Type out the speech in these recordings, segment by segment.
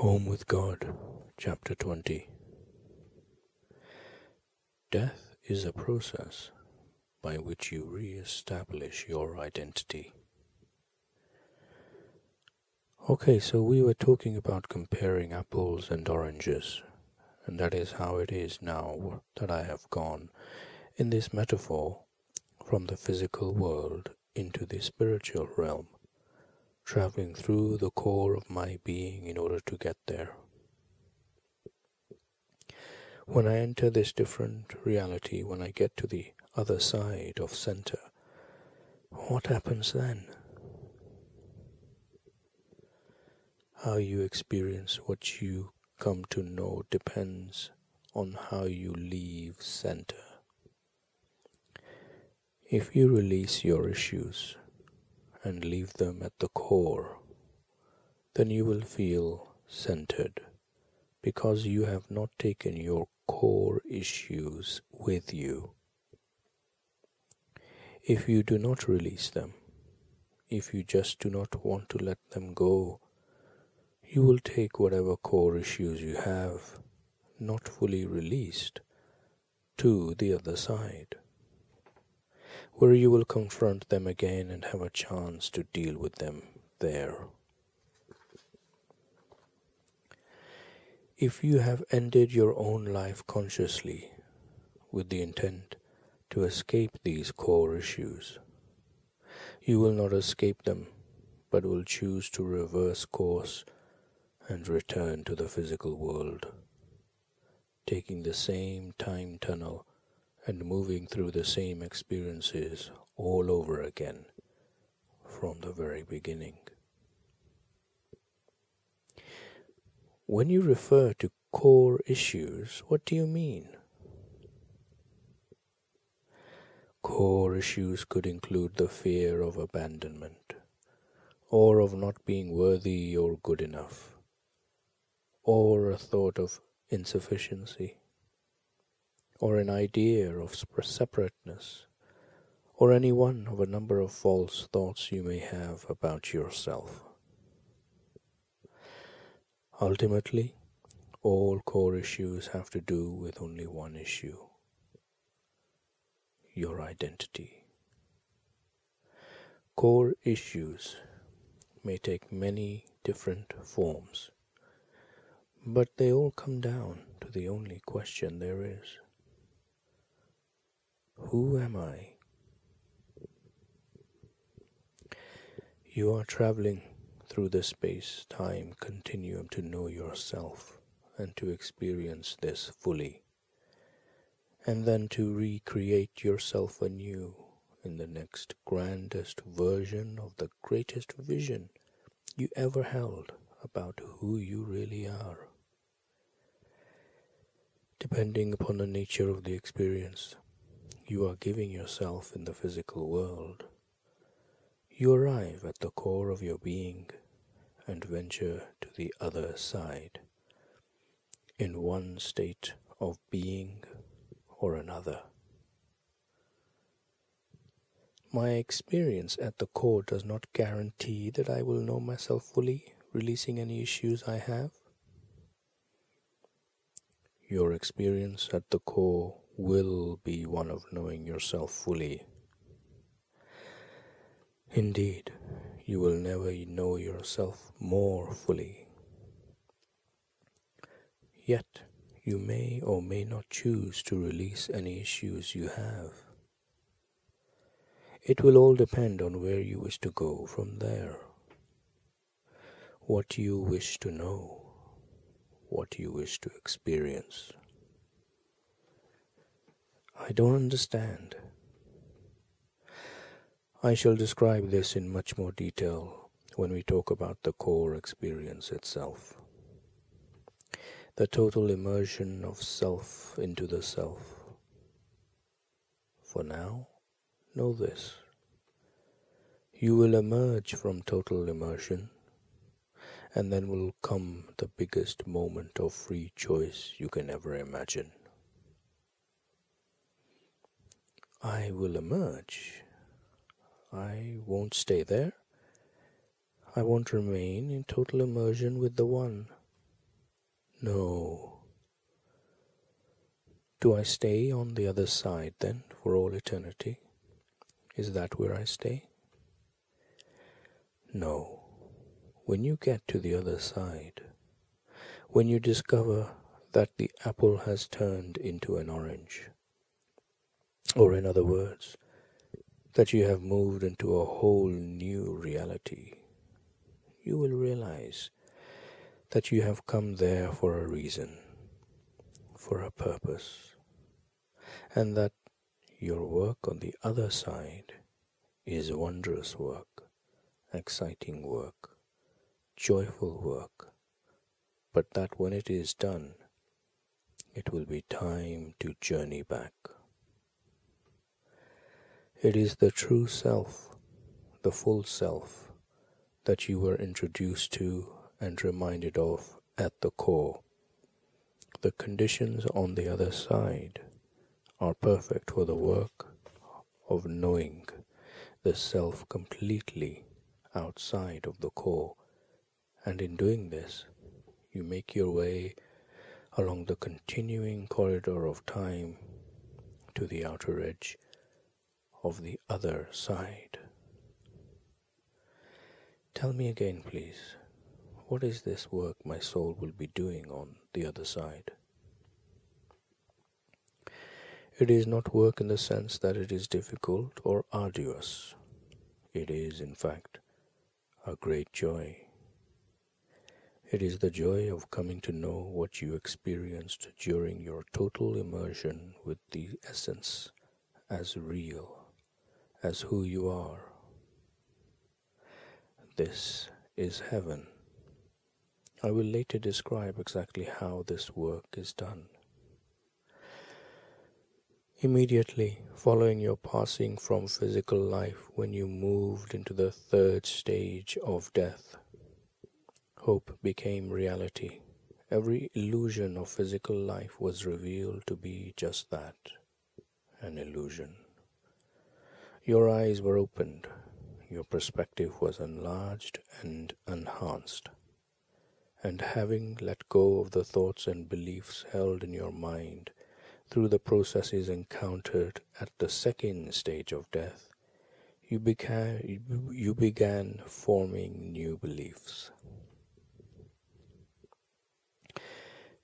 Home with God, Chapter 20. Death is a process by which you re-establish your identity. Okay, so we were talking about comparing apples and oranges, and that is how it is now that I have gone in this metaphor from the physical world into the spiritual realm, traveling through the core of my being in order to get there. When I enter this different reality, when I get to the other side of center, what happens then? How you experience what you come to know depends on how you leave center. If you release your issues and leave them at the core, then you will feel centered because you have not taken your core issues with you. If you do not release them, if you just do not want to let them go, you will take whatever core issues you have, not fully released, to the other side, where you will confront them again and have a chance to deal with them there. If you have ended your own life consciously with the intent to escape these core issues, you will not escape them, but will choose to reverse course and return to the physical world, taking the same time tunnel and moving through the same experiences all over again from the very beginning. When you refer to core issues, what do you mean? Core issues could include the fear of abandonment, or of not being worthy or good enough, or a thought of insufficiency, or an idea of separateness, or any one of a number of false thoughts you may have about yourself. Ultimately, all core issues have to do with only one issue: your identity. Core issues may take many different forms, but they all come down to the only question there is: who am I? You are traveling through the space-time continuum to know yourself and to experience this fully, and then to recreate yourself anew in the next grandest version of the greatest vision you ever held about who you really are. Depending upon the nature of the experience you are giving yourself in the physical world, you arrive at the core of your being and venture to the other side, in one state of being or another. My experience at the core does not guarantee that I will know myself fully, releasing any issues I have. Your experience at the core will be one of knowing yourself fully. Indeed, you will never know yourself more fully. Yet, you may or may not choose to release any issues you have. It will all depend on where you wish to go from there. What you wish to know, what you wish to experience. I don't understand. I shall describe this in much more detail when we talk about the core experience itself. The total immersion of self into the self. For now, know this: you will emerge from total immersion, and then will come the biggest moment of free choice you can ever imagine. I will emerge. I won't stay there. I won't remain in total immersion with the One. No. Do I stay on the other side then for all eternity? Is that where I stay? No. When you get to the other side, when you discover that the apple has turned into an orange, or in other words, that you have moved into a whole new reality, you will realize that you have come there for a reason, for a purpose, and that your work on the other side is wondrous work, exciting work, joyful work, but that when it is done, it will be time to journey back. It is the true self, the full self, that you were introduced to and reminded of at the core. The conditions on the other side are perfect for the work of knowing the self completely outside of the core, and in doing this, you make your way along the continuing corridor of time to the outer edge of the other side. Tell me again, please, what is this work my soul will be doing on the other side? It is not work in the sense that it is difficult or arduous. It is, in fact, a great joy. It is the joy of coming to know what you experienced during your total immersion with the essence as real, as who you are. This is heaven. I will later describe exactly how this work is done. Immediately following your passing from physical life, when you moved into the third stage of death, hope became reality. Every illusion of physical life was revealed to be just that, an illusion. Your eyes were opened, your perspective was enlarged and enhanced, and having let go of the thoughts and beliefs held in your mind through the processes encountered at the second stage of death, you began forming new beliefs.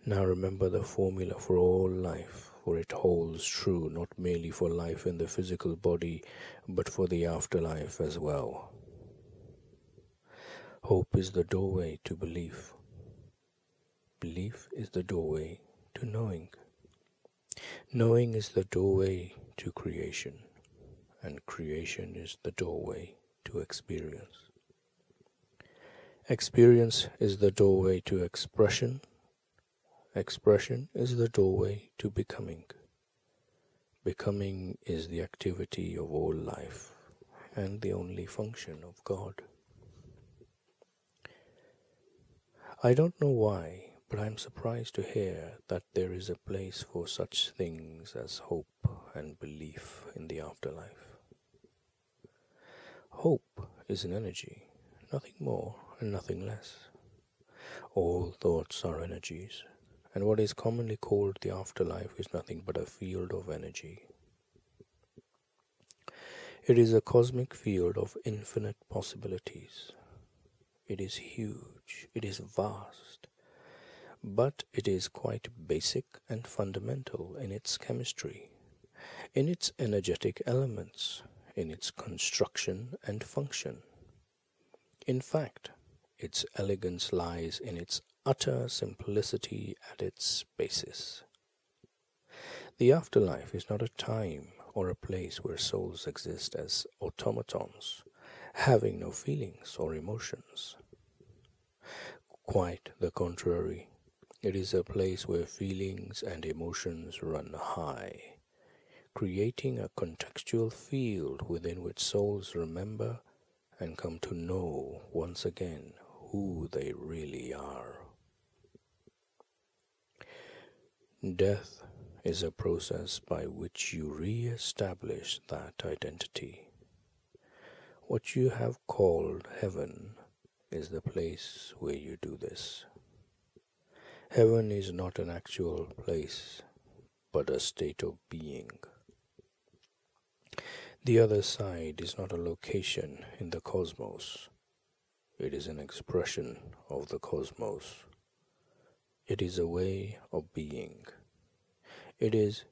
Now remember the formula for all life, for it holds true not merely for life in the physical body, but for the afterlife as well. Hope is the doorway to belief. Belief is the doorway to knowing. Knowing is the doorway to creation, and creation is the doorway to experience. Experience is the doorway to expression. Expression is the doorway to becoming. Becoming is the activity of all life and the only function of God. I don't know why, but I'm surprised to hear that there is a place for such things as hope and belief in the afterlife. Hope is an energy, nothing more and nothing less. All thoughts are energies, and what is commonly called the afterlife is nothing but a field of energy. It is a cosmic field of infinite possibilities. It is huge, it is vast, but it is quite basic and fundamental in its chemistry, in its energetic elements, in its construction and function. In fact, its elegance lies in its utter simplicity at its basis. The afterlife is not a time or a place where souls exist as automatons, having no feelings or emotions. Quite the contrary, it is a place where feelings and emotions run high, creating a contextual field within which souls remember and come to know once again who they really are. Death is a process by which you re-establish that identity. What you have called heaven is the place where you do this. Heaven is not an actual place, but a state of being. The other side is not a location in the cosmos. It is an expression of the cosmos. It is a way of being. It is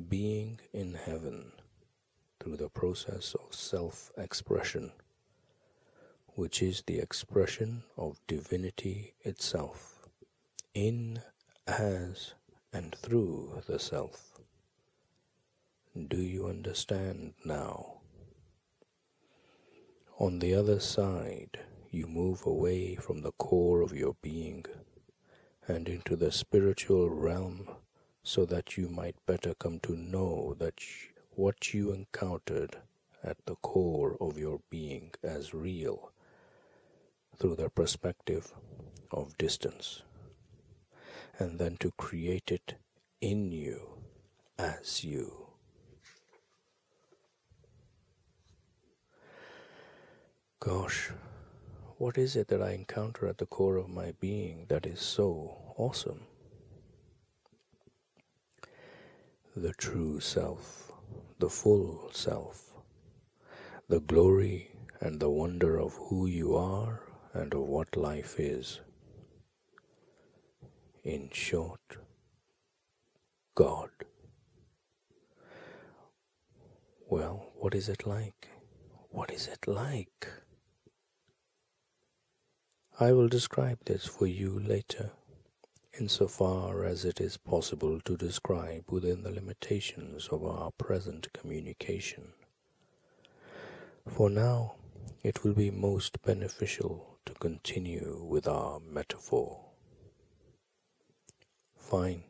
being in heaven through the process of self-expression, which is the expression of divinity itself, in, as, and through the self. Do you understand now? On the other side, you move away from the core of your being and into the spiritual realm so that you might better come to know that what you encountered at the core of your being as real through the perspective of distance, and then to create it in you as you. Gosh, what is it that I encounter at the core of my being that is so awesome? The true self, the full self, the glory and the wonder of who you are and of what life is. In short, God. Well, what is it like? What is it like? I will describe this for you later, insofar as it is possible to describe within the limitations of our present communication. For now, it will be most beneficial to continue with our metaphor. Fine.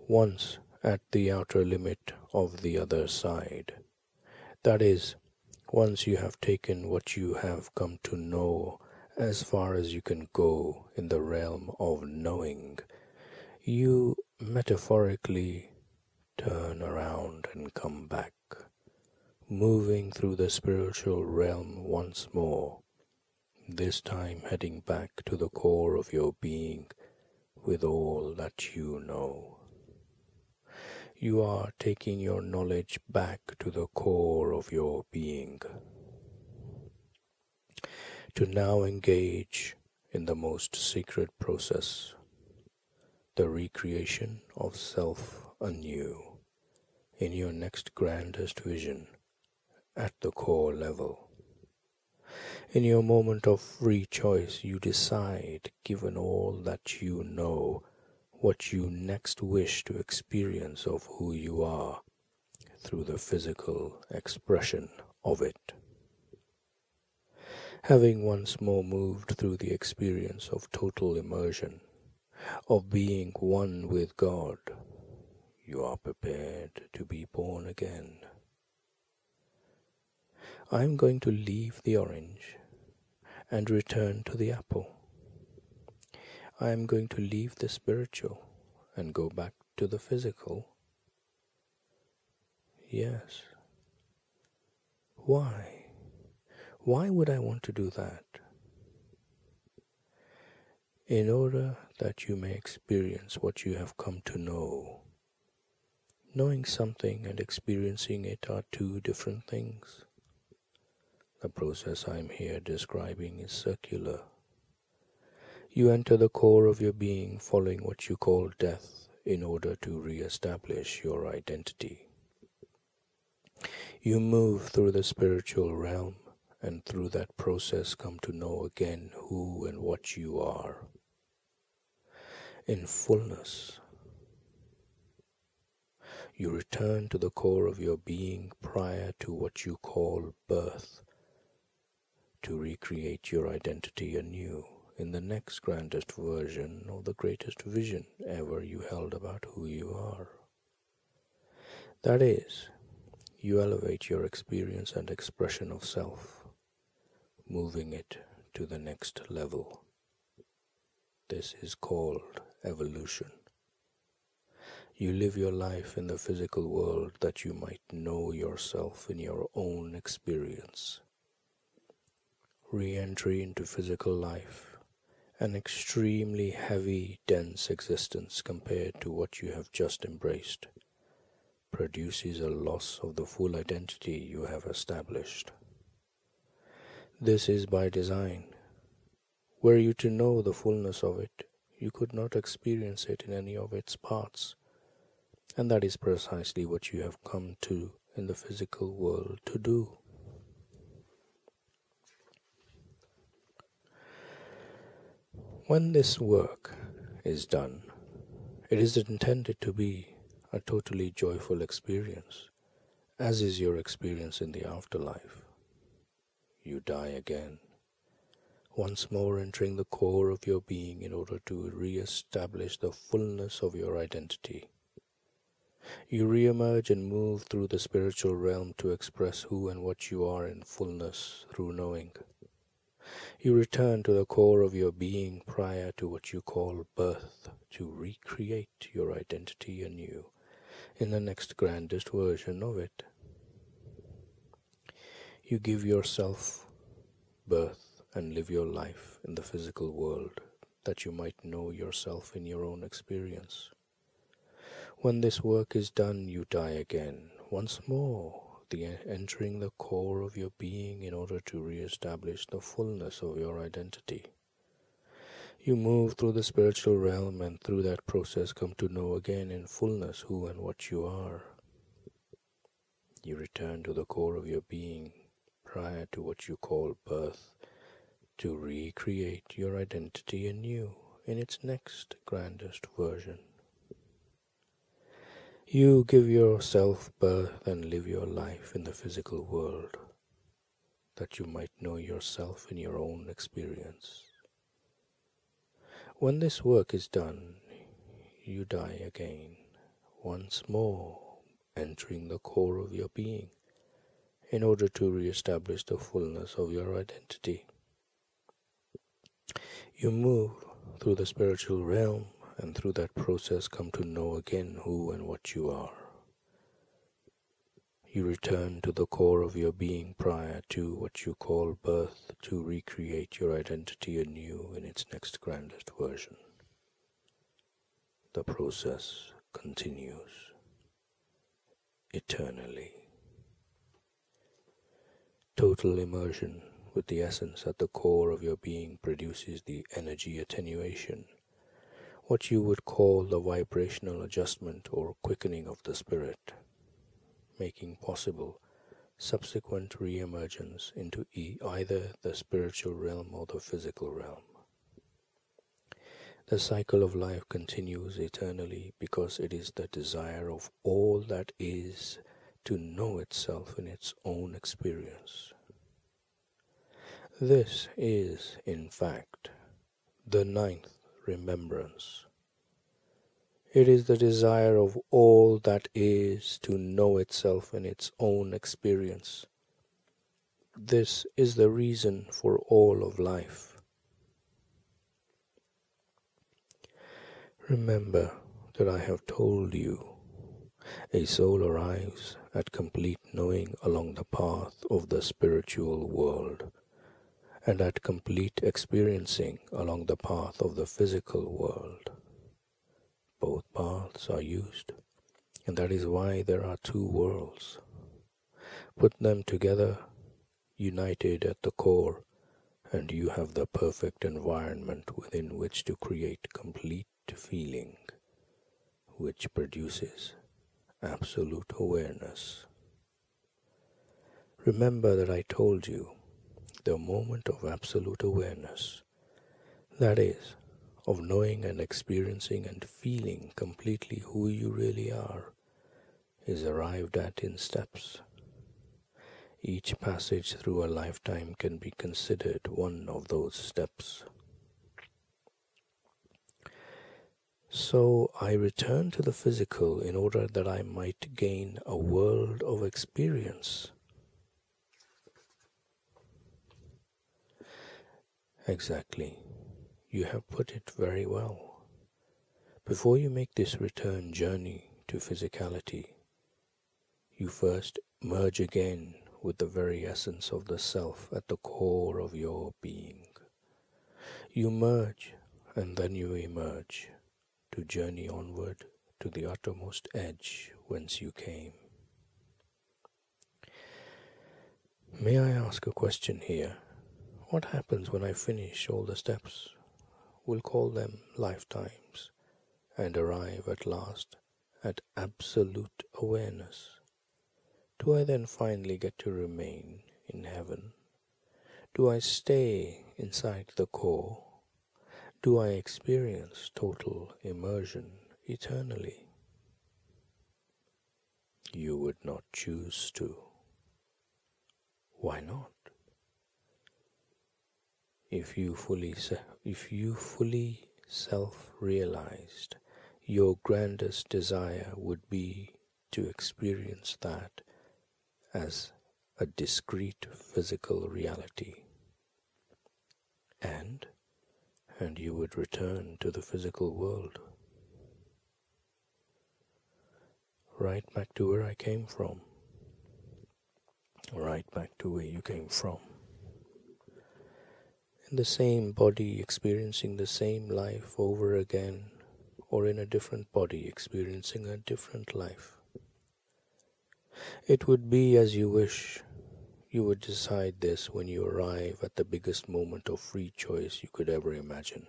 Once at the outer limit of the other side, that is, once you have taken what you have come to know as far as you can go in the realm of knowing, you metaphorically turn around and come back, moving through the spiritual realm once more, this time heading back to the core of your being with all that you know. You are taking your knowledge back to the core of your being, to now engage in the most secret process, the recreation of self anew, in your next grandest vision, at the core level. In your moment of free choice, you decide, given all that you know, what you next wish to experience of who you are through the physical expression of it. Having once more moved through the experience of total immersion, of being one with God, you are prepared to be born again. I am going to leave the orange and return to the apple. I am going to leave the spiritual and go back to the physical. Yes. Why? Why would I want to do that? In order that you may experience what you have come to know. Knowing something and experiencing it are two different things. The process I am here describing is circular. You enter the core of your being following what you call death in order to re-establish your identity. You move through the spiritual realm and through that process come to know again who and what you are. In fullness, you return to the core of your being prior to what you call birth, to recreate your identity anew in the next grandest version of the greatest vision ever you held about who you are. That is, you elevate your experience and expression of self, moving it to the next level. This is called evolution. You live your life in the physical world that you might know yourself in your own experience. Re-entry into physical life an extremely heavy, dense existence compared to what you have just embraced, produces a loss of the full identity you have established. This is by design. Were you to know the fullness of it, you could not experience it in any of its parts, and that is precisely what you have come to in the physical world to do. When this work is done, it is intended to be a totally joyful experience, as is your experience in the afterlife. You die again, once more entering the core of your being in order to re-establish the fullness of your identity. You re-emerge and move through the spiritual realm to express who and what you are in fullness through knowing. You return to the core of your being prior to what you call birth to recreate your identity anew in the next grandest version of it. You give yourself birth and live your life in the physical world that you might know yourself in your own experience. When this work is done, you die again, once more, entering the core of your being in order to re-establish the fullness of your identity. You move through the spiritual realm and through that process come to know again in fullness who and what you are. You return to the core of your being prior to what you call birth to recreate your identity anew in its next grandest version. You give yourself birth and live your life in the physical world, that you might know yourself in your own experience. When this work is done, you die again, once more entering the core of your being, in order to re-establish the fullness of your identity. You move through the spiritual realm, and through that process come to know again who and what you are. You return to the core of your being prior to what you call birth to recreate your identity anew in its next grandest version. The process continues eternally. Total immersion with the essence at the core of your being produces the energy attenuation, what you would call the vibrational adjustment or quickening of the spirit, making possible subsequent re-emergence into either the spiritual realm or the physical realm. The cycle of life continues eternally because it is the desire of all that is to know itself in its own experience. This is, in fact, the ninth remembrance. It is the desire of all that is to know itself in its own experience. This is the reason for all of life. Remember that I have told you, a soul arrives at complete knowing along the path of the spiritual world, and at complete experiencing along the path of the physical world. Both paths are used, and that is why there are two worlds. Put them together, united at the core, and you have the perfect environment within which to create complete feeling, which produces absolute awareness. Remember that I told you the moment of absolute awareness, that is, of knowing and experiencing and feeling completely who you really are, is arrived at in steps. Each passage through a lifetime can be considered one of those steps. So I return to the physical in order that I might gain a world of experience. Exactly. You have put it very well. Before you make this return journey to physicality, you first merge again with the very essence of the self at the core of your being. You merge and then you emerge to journey onward to the uttermost edge whence you came. May I ask a question here? What happens when I finish all the steps? We'll call them lifetimes, and arrive at last at absolute awareness. Do I then finally get to remain in heaven? Do I stay inside the core? Do I experience total immersion eternally? You would not choose to. Why not? If you fully self-realized, your grandest desire would be to experience that as a discrete physical reality, and you would return to the physical world, right back to where I came from, right back to where you came from. In the same body, experiencing the same life over again, or in a different body, experiencing a different life. It would be as you wish. You would decide this when you arrive at the biggest moment of free choice you could ever imagine.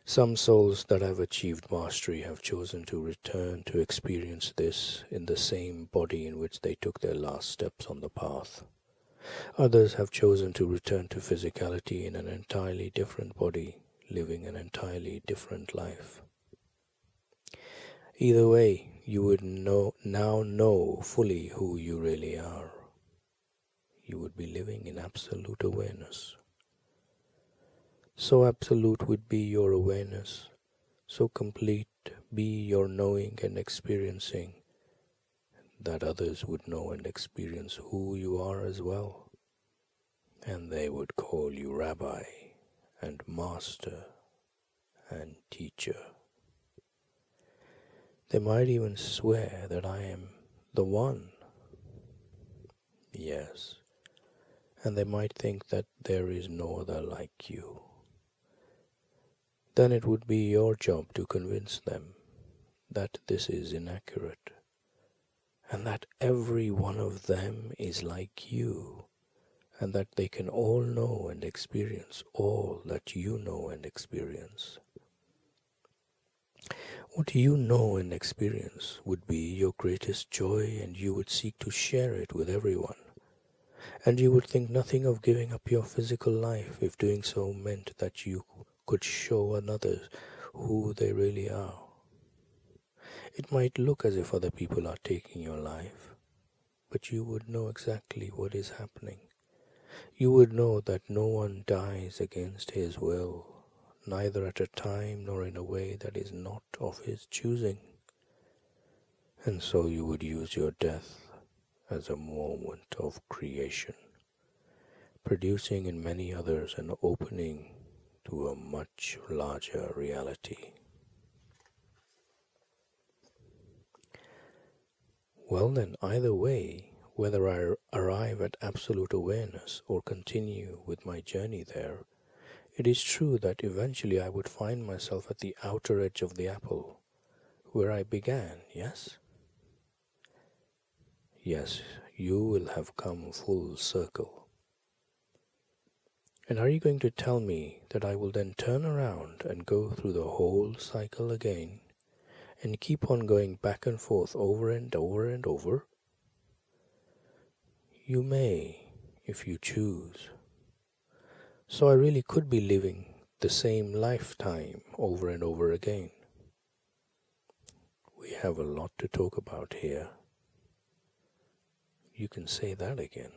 Some souls that have achieved mastery have chosen to return to experience this in the same body in which they took their last steps on the path. Others have chosen to return to physicality in an entirely different body, living an entirely different life. Either way, you would now know fully who you really are. You would be living in absolute awareness. So absolute would be your awareness, so complete be your knowing and experiencing, that others would know and experience who you are as well, and they would call you Rabbi and Master and Teacher. They might even swear that I am the one. Yes, and they might think that there is no other like you. Then it would be your job to convince them that this is inaccurate, and that every one of them is like you, and that they can all know and experience all that you know and experience. What you know and experience would be your greatest joy, and you would seek to share it with everyone. And you would think nothing of giving up your physical life if doing so meant that you could show others who they really are. It might look as if other people are taking your life, but you would know exactly what is happening. You would know that no one dies against his will, neither at a time nor in a way that is not of his choosing. And so you would use your death as a moment of creation, producing in many others an opening to a much larger reality. Well then, either way, whether I arrive at absolute awareness or continue with my journey there, it is true that eventually I would find myself at the outer edge of the apple, where I began, yes? Yes, you will have come full circle. And are you going to tell me that I will then turn around and go through the whole cycle again, and keep on going back and forth over and over and over? You may, if you choose. So I really could be living the same lifetime over and over again. We have a lot to talk about here. You can say that again.